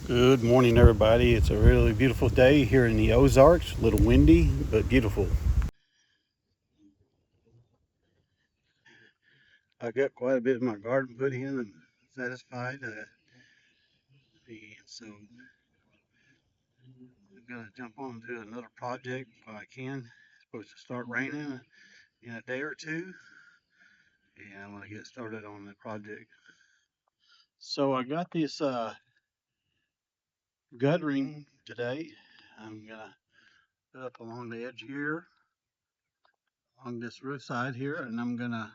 Good morning, everybody. It's a really beautiful day here in the Ozarks. A little windy, but beautiful. I got quite a bit of my garden put in and satisfied. So I'm gonna jump on to another project if I can. It's supposed to start raining in a day or two, and I'm gonna get started on the project. So I got this guttering today. I'm gonna put up along the edge here, along this roof side here, and I'm gonna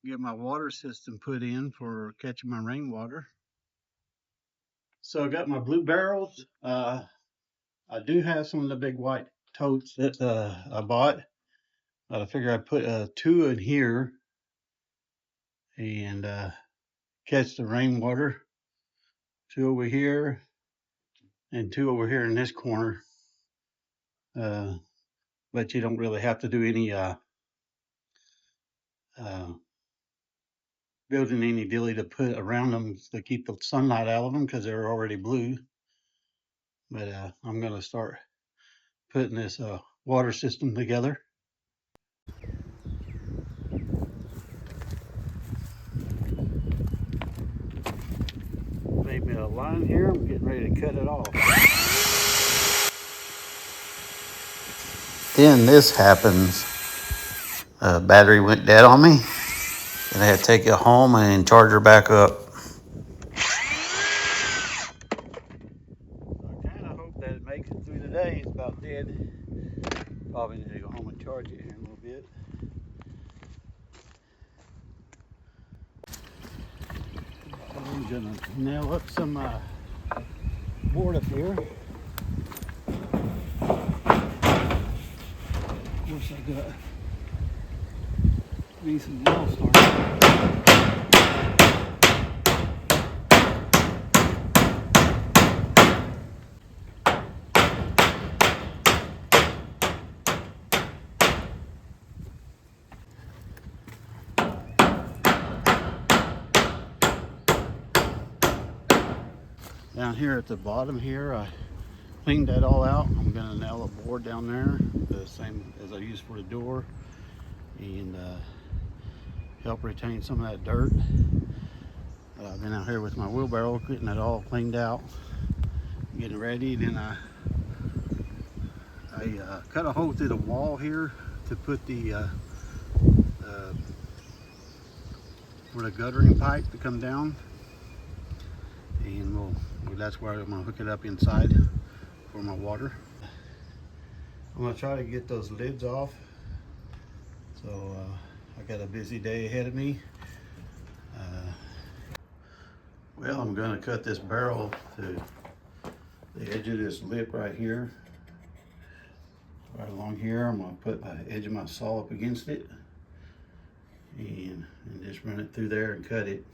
get my water system put in for catching my rainwater. So I got my blue barrels. I do have some of the big white totes that I bought. I figure I put two in here and catch the rainwater. Two over here and two over here in this corner. Uh, but you don't really have to do any uh, building any dilly to put around them to keep the sunlight out of them because they're already blue. But I'm going to start putting this water system together. Made me a line here. I'm getting ready to cut it off. Then this happens. Battery went dead on me, and I had to take it home and charge her back up. So I kind of hope that it makes it through the day. It's about dead. Probably need to go home and charge it here in a little bit. So I'm gonna nail up some board up here. Of course, I got me some nail starter. Down here at the bottom here, I cleaned that all out. I'm gonna nail a board down there, the same as I used for the door, and help retain some of that dirt. I've been out here with my wheelbarrow, getting it all cleaned out, getting ready. Then I cut a hole through the wall here to put the for the guttering pipe to come down, and that's where I'm gonna hook it up inside for my water. I'm gonna try to get those lids off. So I got a busy day ahead of me. Well, I'm gonna cut this barrel to the edge of this lip right here. Right along here, I'm gonna put the edge of my saw up against it and just run it through there and cut it.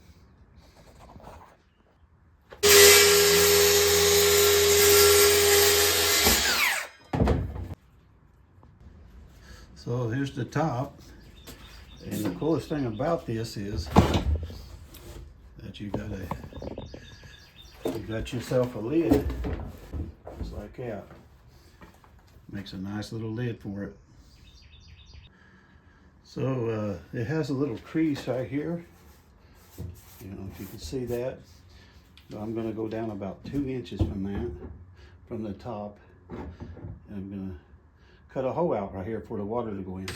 So here's the top, and the coolest thing about this is that you got yourself a lid just like that. Makes a nice little lid for it. So it has a little crease right here. You know, if you can see that. So I'm going to go down about 2 inches from that, from the top, and I'm going to cut a hole out right here for the water to go in.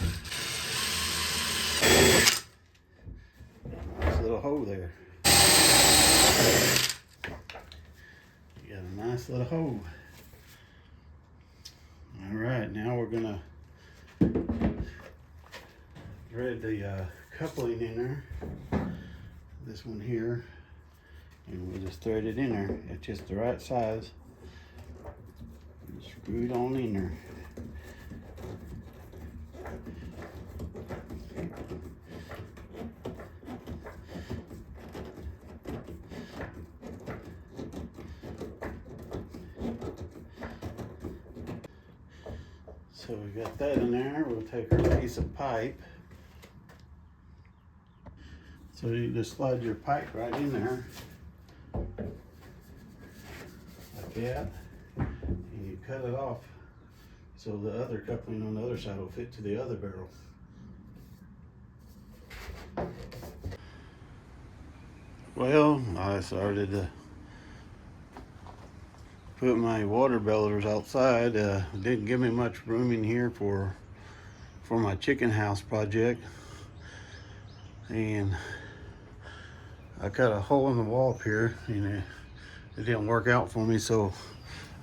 Nice little hole there. You got a nice little hole. All right, now we're going to thread the coupling in there. This one here, and we'll just thread it in there at just the right size. Screw it on in there. So we got that in there. We'll take our piece of pipe. So you just slide your pipe right in there. that, and you cut it off so the other coupling on the other side will fit to the other barrel. Well, I started to put my water belters outside. Didn't give me much room in here for my chicken house project, and I cut a hole in the wall up here, and it didn't work out for me, so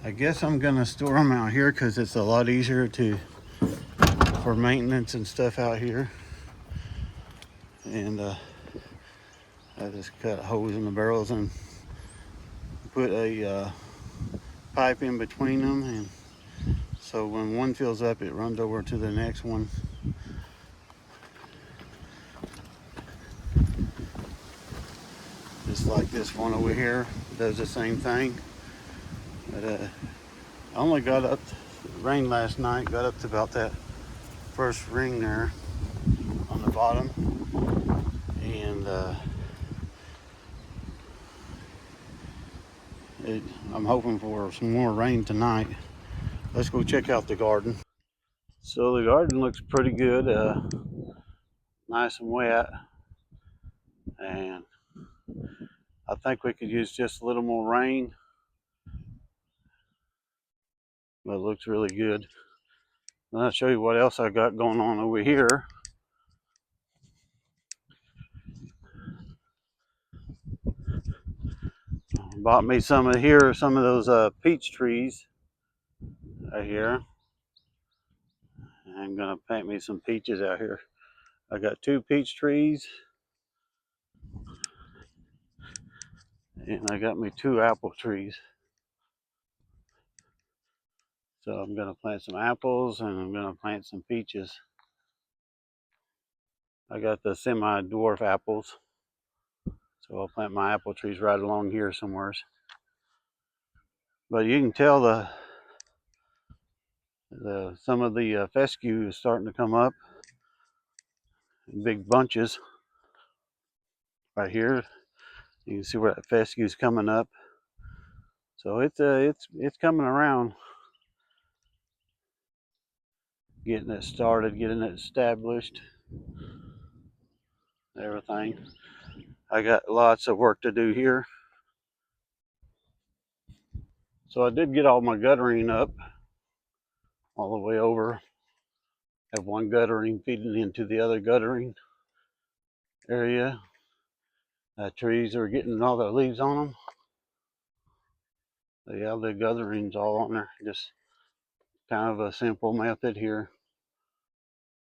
I guess I'm gonna store them out here because it's a lot easier for maintenance and stuff out here. And I just cut holes in the barrels and put a pipe in between them, and so when one fills up, it runs over to the next one. Just like this one over here does the same thing. But I only got up, it rained last night, got up to about that first ring there on the bottom, and I'm hoping for some more rain tonight. Let's go check out the garden. So the garden looks pretty good, nice and wet, and I think we could use just a little more rain, but it looks really good. And I'll show you what else I got going on over here. Bought me some of those peach trees right here. I'm gonna plant me some peaches out here. I got 2 peach trees, and I got me 2 apple trees. So I'm gonna plant some apples, and I'm gonna plant some peaches. I got the semi-dwarf apples, so I'll plant my apple trees right along here somewhere. But you can tell some of the fescue is starting to come up in big bunches. Right here, you can see where that fescue is coming up. So it's coming around, getting it started, getting it established, everything. I got lots of work to do here. So I did get all my guttering up all the way over. Have one guttering feeding into the other guttering area. Trees are getting all the leaves on them. They have the gutterings all on there. Just kind of a simple method here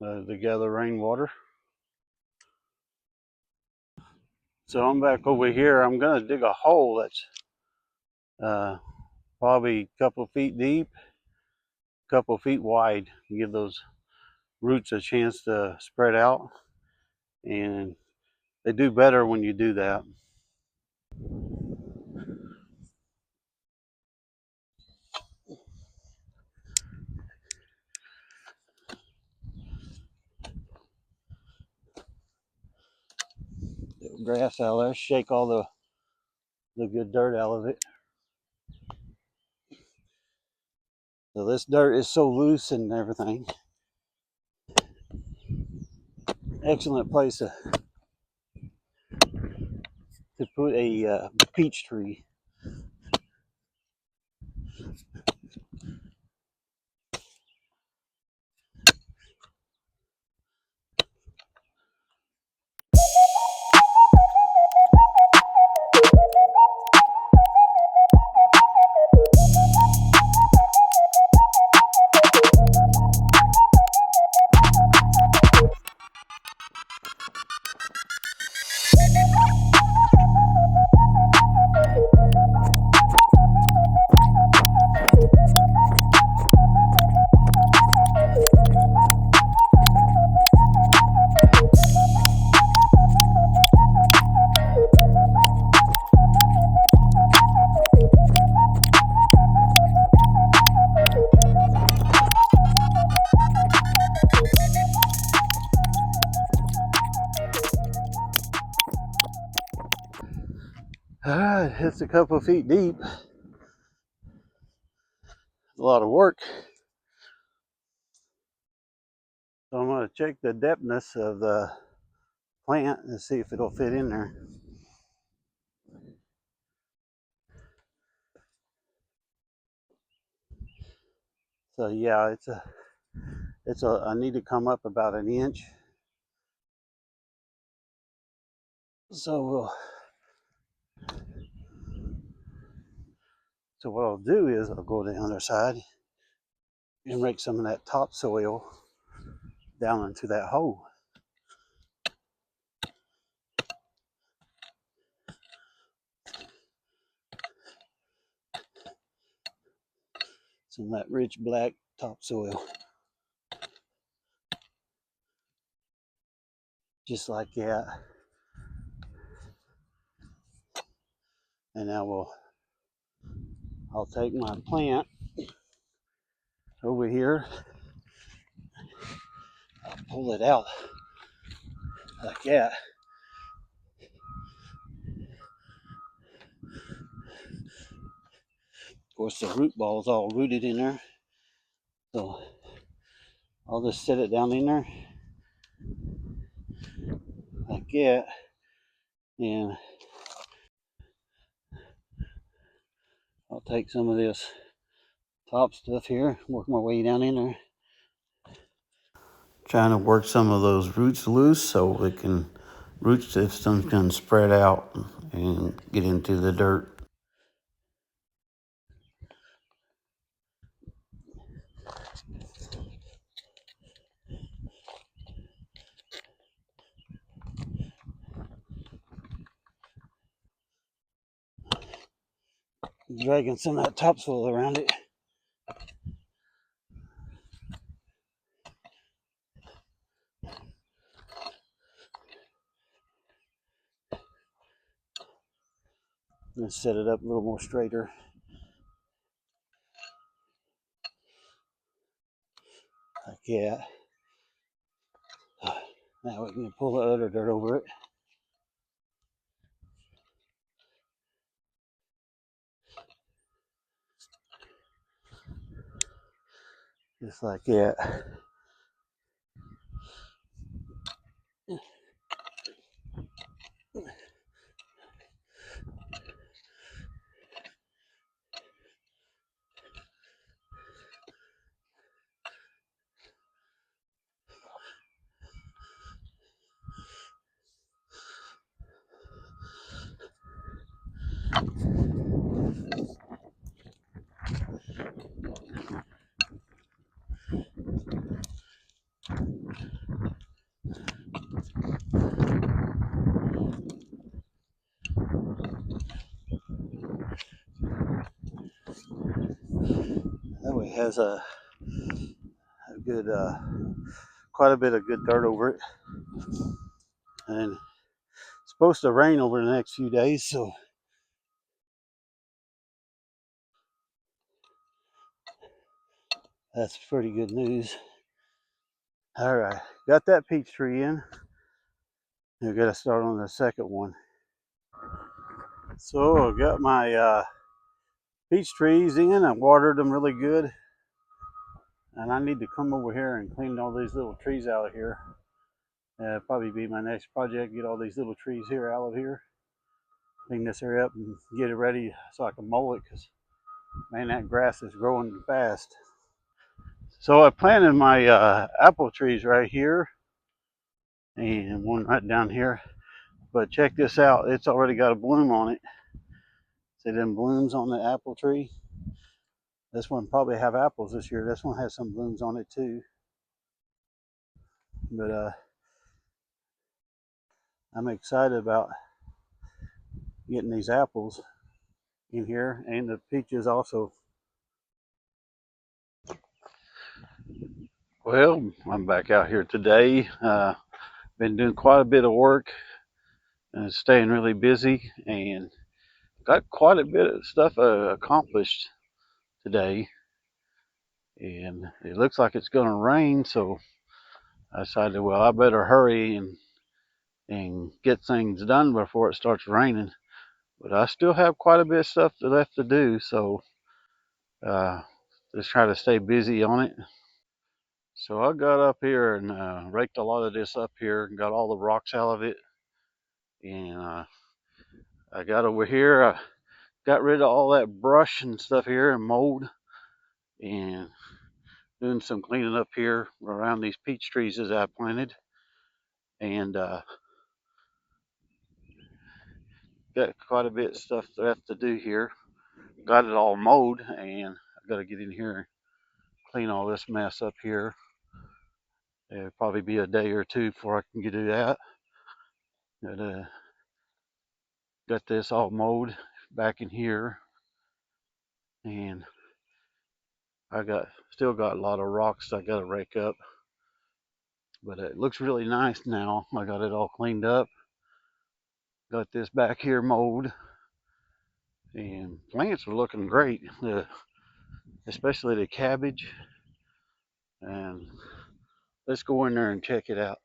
to gather rainwater. So I'm back over here. I'm gonna dig a hole that's probably a couple of feet deep, a couple of feet wide, give those roots a chance to spread out, and they do better when you do that. The grass out there, shake all the good dirt out of it. So this dirt is so loose and everything. Excellent place to put a peach tree. All right, it's a couple of feet deep. a lot of work. So I'm going to check the depthness of the plant and see if it'll fit in there. So yeah, I need to come up about an inch. So what I'll do is I'll go to the other side and rake some of that topsoil down into that hole. Some of that rich black topsoil. Just like that. And now I'll take my plant over here. I'll pull it out like that. Of course, the root ball is all rooted in there. So I'll just set it down in there like that. And I'll take some of this top stuff here, work my way down in there. Trying to work some of those roots loose so root systems can spread out and get into the dirt. Dragging some of that topsoil around it. And set it up a little more straighter. Like that. Now we can pull the other dirt over it. Just like that. That way it has a good, quite a bit of good dirt over it. And it's supposed to rain over the next few days, so that's pretty good news. All right, got that peach tree in. We've got to start on the second one. So I got my peach trees in. I watered them really good. And I need to come over here and clean all these little trees out of here. Probably be my next project, get all these little trees here out of here. Clean this area up and get it ready so I can mow it, because man, that grass is growing fast. So I planted my apple trees right here and one right down here. But check this out, it's already got a bloom on it. See them blooms on the apple tree? This one probably have apples this year. This one has some blooms on it too. But I'm excited about getting these apples in here, and the peaches also. Well, I'm back out here today. Been doing quite a bit of work and staying really busy, and got quite a bit of stuff accomplished today. And it looks like it's going to rain, so I decided, well, I better hurry and get things done before it starts raining. But I still have quite a bit of stuff left to do, so just try to stay busy on it. So I got up here and raked a lot of this up here and got all the rocks out of it. And I got over here, I got rid of all that brush and stuff here and mold, and doing some cleaning up here around these peach trees that I planted. And got quite a bit of stuff left to do here. Got it all mowed, and I got to get in here and clean all this mess up here. It'll probably be a day or two before I can get to that. Got this all mowed back in here, and I still got a lot of rocks I got to rake up, but it looks really nice now. I got it all cleaned up. Got this back here mowed, and plants are looking great, especially the cabbage. And let's go in there and check it out.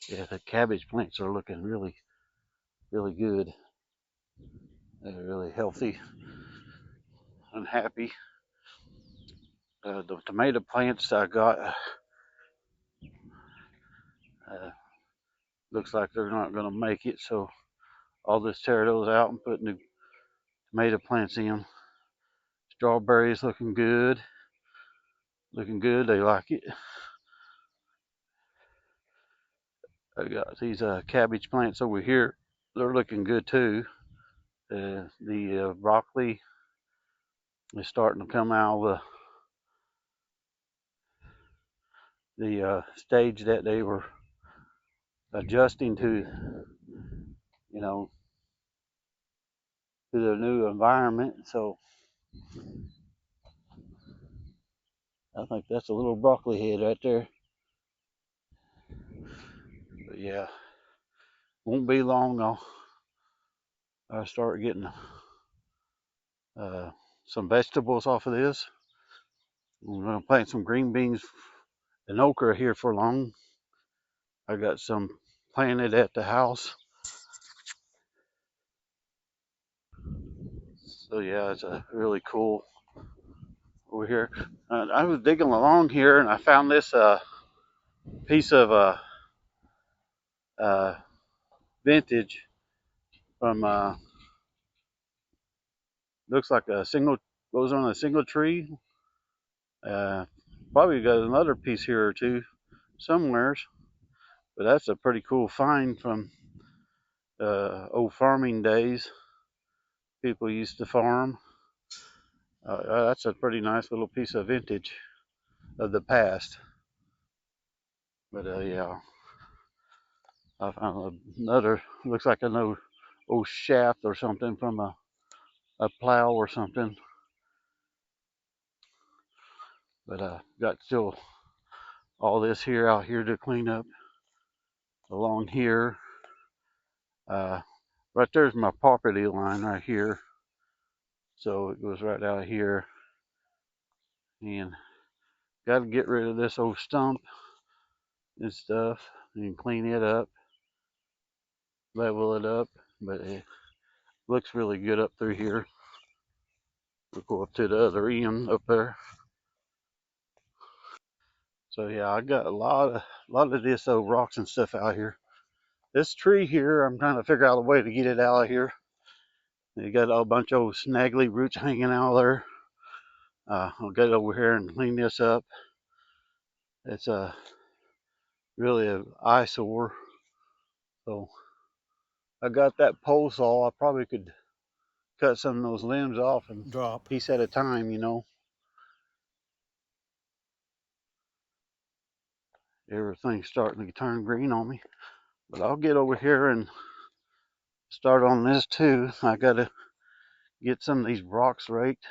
Yeah, the cabbage plants are looking really, really good. They're really healthy and happy. The tomato plants I got, looks like they're not going to make it, so I'll just tear those out and put new tomato plants in. Strawberries looking good. Looking good. They like it. I got these cabbage plants over here. They're looking good too. The broccoli is starting to come out of the stage that they were adjusting to, you know, to the new environment. So I think that's a little broccoli head right there. But yeah, won't be long. I'll start getting some vegetables off of this. I'm gonna plant some green beans and okra here for long. I got some planted at the house. So yeah, it's really cool over here. I was digging along here and I found this piece of uh, vintage from looks like a single, goes on a single tree. Uh, Probably got another piece here or two somewheres, but that's a pretty cool find from old farming days. People used to farm. That's a pretty nice little piece of vintage of the past. But yeah, I found another, looks like an old shaft or something from a plow or something. But got still all this here out here to clean up along here. Right there's my property line right here. So it goes right out here. And got to get rid of this old stump and stuff and clean it up, level it up. But it looks really good up through here. We'll go up to the other end up there. So yeah, I got a lot of this old rocks and stuff out here. This tree here, I'm trying to figure out a way to get it out of here. You got a bunch of old snaggly roots hanging out there. I'll get over here and clean this up. It's really an eyesore. So I got that pole saw. I probably could cut some of those limbs off and Drop. piece at a time, you know. Everything's starting to turn green on me. But I'll get over here and start on this too. I gotta get some of these rocks raked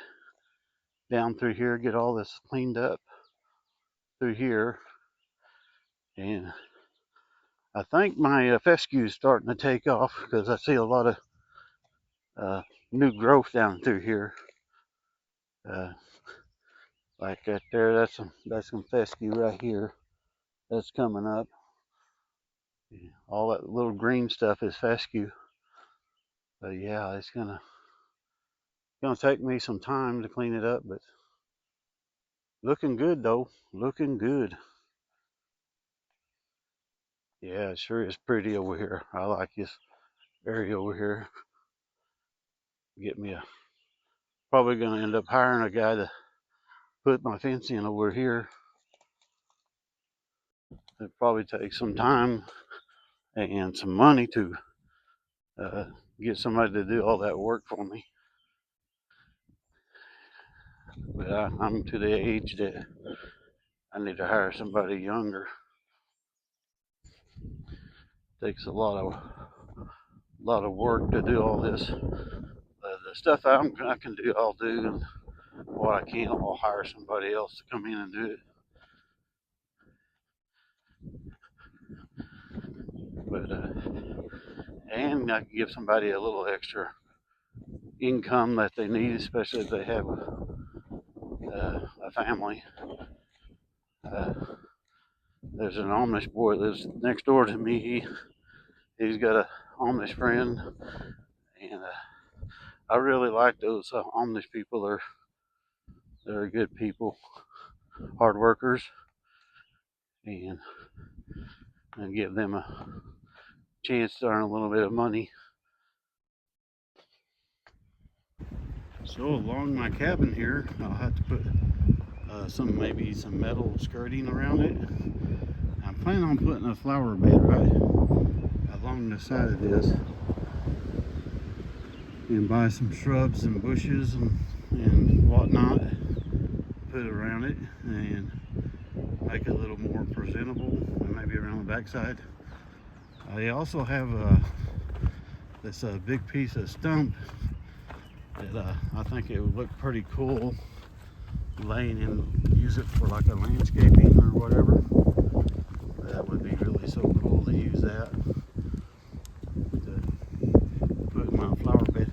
down through here, get all this cleaned up through here. And I think my fescue is starting to take off because I see a lot of new growth down through here. Uh, like that there, that's some fescue right here. That's coming up. All that little green stuff is fescue. But yeah, it's gonna Gonna take me some time to clean it up, but looking good though. Looking good. Yeah, it sure is pretty over here. I like this area over here. Get me a Probably gonna end up hiring a guy to put my fence in over here. It'll probably take some time and some money to uh, get somebody to do all that work for me. But I'm to the age that I need to hire somebody younger. It takes a lot of work to do all this. The stuff I can do, I'll do, and what I can't, I'll hire somebody else to come in and do it. But and I can give somebody a little extra income that they need, especially if they have a family. Uh, there's an Amish boy that lives next door to me. He's got a Amish friend, and I really like those Amish people. They're good people, hard workers, and give them a chance to earn a little bit of money. So along my cabin here, I'll have to put maybe some metal skirting around it. I'm planning on putting a flower bed right along the side of this, and buy some shrubs and bushes and whatnot, put around it, and make it a little more presentable, and maybe around the backside. I also have this big piece of stump that I think it would look pretty cool laying and use it for like a landscaping or whatever. That would be really so cool to use that to put in my flower bed.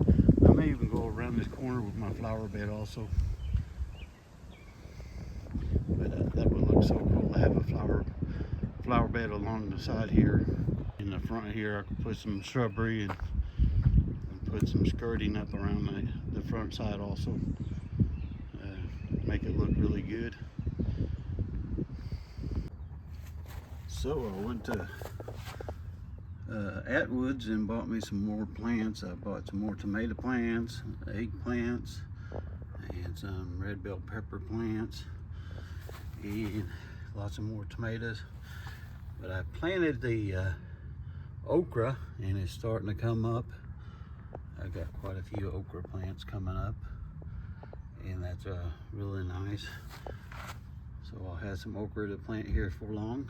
I may even go around this corner with my flower bed also. But that would look so cool to have a flower bed along the side here. In the front here, I could put some shrubbery and put some skirting up around the front side also. Make it look really good. So I went to Atwood's and bought me some more plants. I bought some more tomato plants, eggplants, and some red bell pepper plants, and lots of more tomatoes. But I planted the okra, and it's starting to come up. I've got quite a few okra plants coming up, and that's really nice. So I'll have some okra to plant here for long.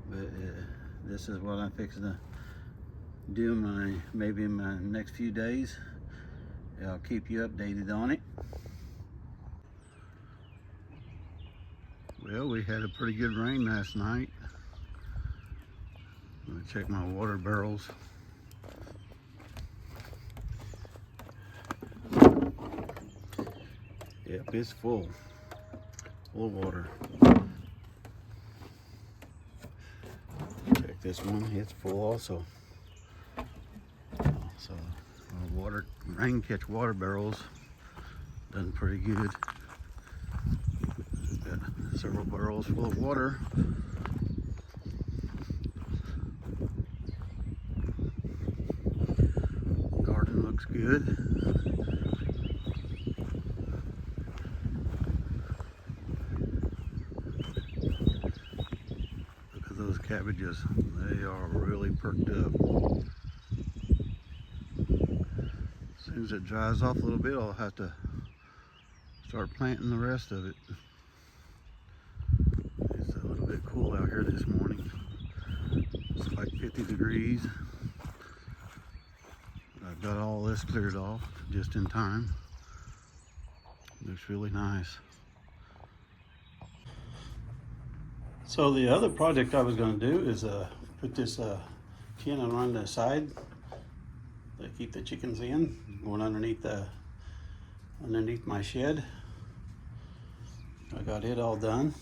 But this is what I'm fixing to do maybe in my next few days. I'll keep you updated on it. Well, we had a pretty good rain last night. I'm gonna check my water barrels. Yep, it's full of water. Check this one, it's full also. So our rain catch water barrels done pretty good. Got several barrels full of water. Garden looks good. Look at those cabbages. They are really perked up. As soon as it dries off a little bit, I'll have to start planting the rest of it. It's a little bit cool out here this morning. It's like 50 degrees. I've got all this cleared off just in time. Looks really nice. So the other project I was going to do is put this tin around the side to keep the chickens in, going underneath my shed. I got it all done.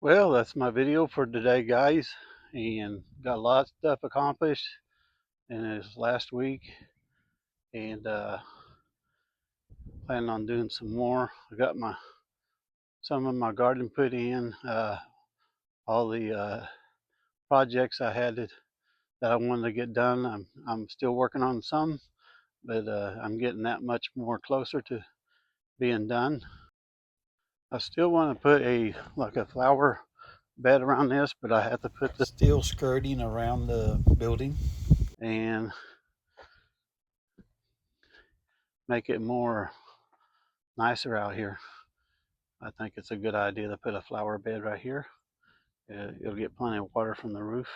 Well, that's my video for today, guys, and got a lot of stuff accomplished in this last week, and Planning on doing some more. I got some of my garden put in. All the projects I had that I wanted to get done. I'm still working on some, but I'm getting that much more closer to being done. I still want to put like a flower bed around this, but I have to put the steel skirting around the building and make it more nicer out here. I think it's a good idea to put a flower bed right here. You'll get plenty of water from the roof.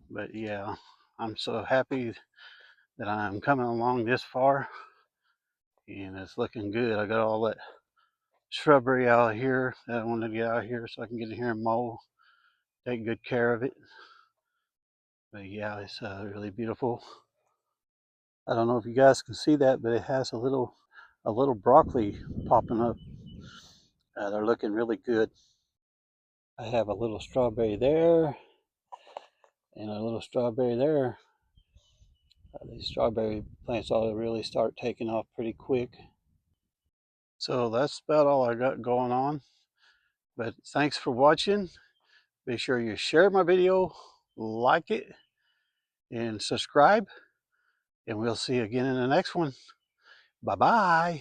But yeah, I'm so happy that I'm coming along this far and it's looking good. I got all that shrubbery out here that I wanted to get out here so I can get in here and mow, take good care of it. But yeah, it's really beautiful. I don't know if you guys can see that, but it has a little broccoli popping up. They're looking really good. I have a little strawberry there and a little strawberry there. These strawberry plants ought to really start taking off pretty quick. So that's about all I got going on. But thanks for watching. Be sure you share my video, like it, and subscribe. And we'll see you again in the next one. Bye-bye.